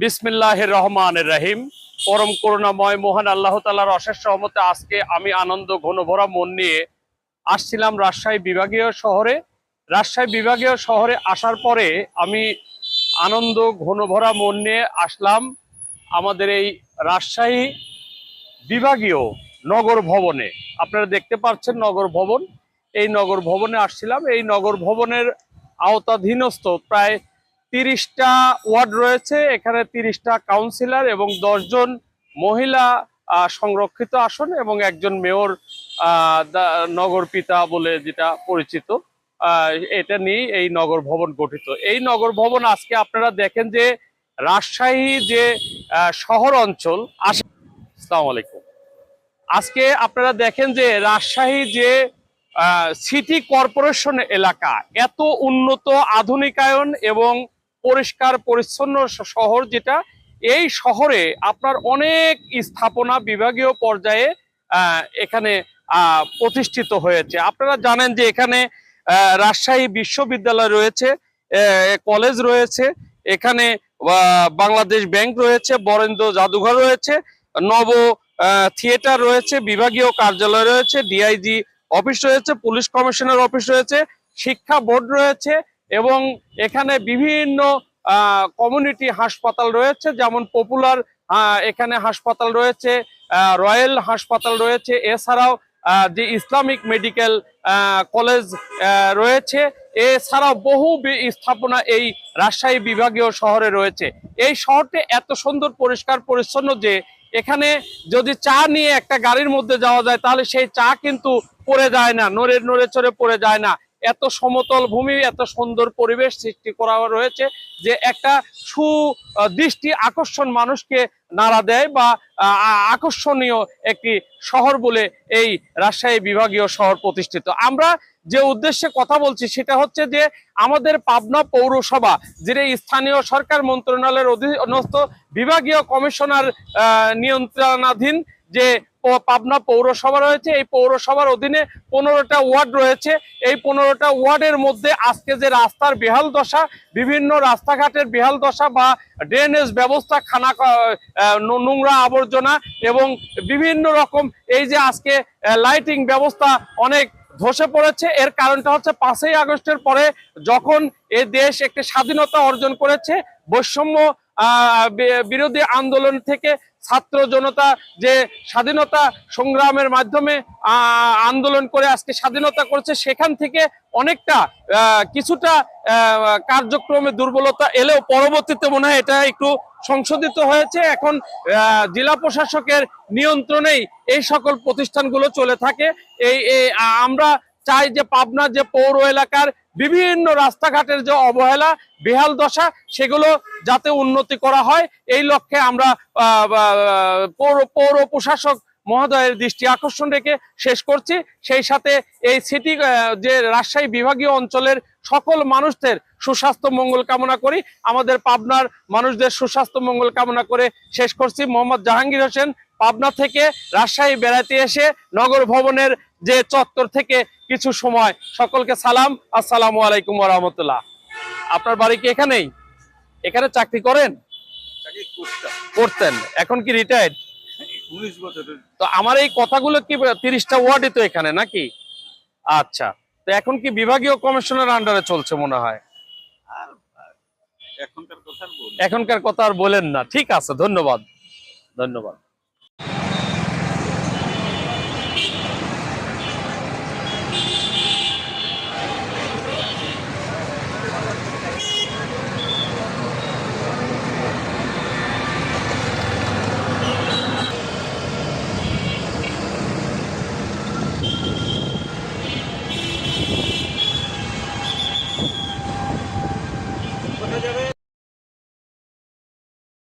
বিসমিল্লাহির রহমানির রহিম। পরম করুণাময় মহান আল্লাহ তাআলার অশেষ রহমতে আজকে আমি আনন্দ ঘনভরা মন নিয়ে আসছিলাম রাজশাহী বিভাগীয় শহরে। রাজশাহী বিভাগীয় শহরে আসার পরে আমি আনন্দ ঘনভরা মন নিয়ে আসলাম আমাদের এই রাজশাহী বিভাগীয় নগর ভবনে। আপনারা দেখতে পাচ্ছেন নগর ভবন। এই নগর ভবনে আসছিলাম। এই নগর ভবনের আওতাধীনস্থ প্রায় 30টা ওয়ার্ড রয়েছে। এখানে 30টা কাউন্সিলর এবং 10 জন মহিলা সংরক্ষিত আসন এবং একজন মেয়র নগর পিতা বলে যেটা পরিচিত, এটা নিয়ে এই নগর ভবন গঠিত। এই নগর ভবন আজকে আপনারা দেখেন যে রাজশাহী যে শহর অঞ্চল। আসসালামু আলাইকুম। আজকে আপনারা দেখেন যে রাজশাহী যে সিটি কর্পোরেশন এলাকা, এত উন্নত আধুনিকায়ন এবং পরিষ্কার পরিচ্ছন্ন শহর যেটা, এই শহরে আপনার অনেক স্থাপনা বিভাগীয় পর্যায়ে এখানে প্রতিষ্ঠিত হয়েছে। আপনারা জানেন যে এখানে রাজশাহী বিশ্ববিদ্যালয় রয়েছে, কলেজ রয়েছে, এখানে বাংলাদেশ ব্যাংক রয়েছে, বরেন্দ্র জাদুঘর রয়েছে, নব থিয়েটার রয়েছে, বিভাগীয় কার্যালয় রয়েছে, ডিআইজি অফিস রয়েছে, পুলিশ কমিশনার অফিস রয়েছে, শিক্ষা বোর্ড রয়েছে এবং এখানে বিভিন্ন কমিউনিটি হাসপাতাল রয়েছে, যেমন পপুলার এখানে হাসপাতাল রয়েছে, রয়্যাল হাসপাতাল রয়েছে, এছাড়াও যে ইসলামিক মেডিকেল কলেজ রয়েছে, এছাড়াও বহু স্থাপনা এই রাজশাহী বিভাগীয় শহরে রয়েছে। এই শহরটি এত সুন্দর পরিষ্কার পরিচ্ছন্ন যে এখানে যদি চা নিয়ে একটা গাড়ির মধ্যে যাওয়া যায় তাহলে সেই চা কিন্তু পড়ে যায় না, নড়ে চড়ে পড়ে যায় না। এত সমতল ভূমি, এত সুন্দর পরিবেশ সৃষ্টি করা রয়েছে যে একটা সুদৃষ্টি আকর্ষণ মানুষকে নাড়া দেয় বা আকর্ষণীয় একটি শহর বলে এই রাজশাহী বিভাগীয় শহর প্রতিষ্ঠিত। আমরা যে উদ্দেশ্যে কথা বলছি সেটা হচ্ছে যে আমাদের পাবনা পৌরসভা, যেটা স্থানীয় সরকার মন্ত্রণালয়ের অধীনস্থ বিভাগীয় কমিশনার নিয়ন্ত্রণাধীন যে পাবনা পৌরসভা রয়েছে, এই পৌরসভার অধীনে 15টা ওয়ার্ড রয়েছে। এই 15টা ওয়ার্ডের মধ্যে আজকে যে রাস্তার বেহাল দশা, বিভিন্ন রাস্তাঘাটের বেহাল দশা বা ড্রেনেজ ব্যবস্থা, নোংরা আবর্জনা এবং বিভিন্ন রকম এই যে আজকে লাইটিং ব্যবস্থা অনেক ধসে পড়েছে। এর কারণটা হচ্ছে 5ই আগস্টের পরে যখন এই দেশ একটি স্বাধীনতা অর্জন করেছে, বৈষম্য বিরোধী আন্দোলন থেকে ছাত্র জনতা যে স্বাধীনতা সংগ্রামের মাধ্যমে আন্দোলন করে আজকে স্বাধীনতা করেছে, সেখান থেকে অনেকটা কিছুটা কার্যক্রমে দুর্বলতা এলেও পরবর্তীতে মনে হয় এটা একটু সংশোধিত হয়েছে। এখন জেলা প্রশাসকের নিয়ন্ত্রণেই এই সকল প্রতিষ্ঠানগুলো চলে থাকে। আমরা চাই যে পাবনা যে পৌর এলাকার বিভিন্ন রাস্তাঘাটের যে অবহেলা, বেহাল দশা, সেগুলো যাতে উন্নতি করা হয়, এই লক্ষ্যে আমরা পৌর প্রশাসক মহোদয়ের দৃষ্টি আকর্ষণ রেখে শেষ করছি। সেই সাথে এই সিটি যে রাজশাহী বিভাগীয় অঞ্চলের সকল মানুষদের সুস্বাস্থ্য মঙ্গল কামনা করি, আমাদের পাবনার মানুষদের সুস্বাস্থ্য মঙ্গল কামনা করে শেষ করছি। মোহাম্মদ জাহাঙ্গীর হোসেন, পাবনা থেকে রাজশাহী বেড়াতে এসে নগর ভবনের যে চত্বর থেকে কিছু সময় সকলকে সালাম, আসসালামু আলাইকুম ওয়া রাহমাতুল্লাহ। আপনার বাড়ি কি এখানেই? এখানে চাকরি করেন? করতেন, এখন কি রিটায়ার্ড? 19 বছর। তো আমার এই কথাগুলো কি 30টা ওয়ার্ডই তো এখানে নাকি? আচ্ছা, তো এখন কি বিভাগীয় কমিশনার আন্ডারে চলছে মনে হয়? আর এখনকার কথা আর বলেন না। ঠিক আছে, ধন্যবাদ।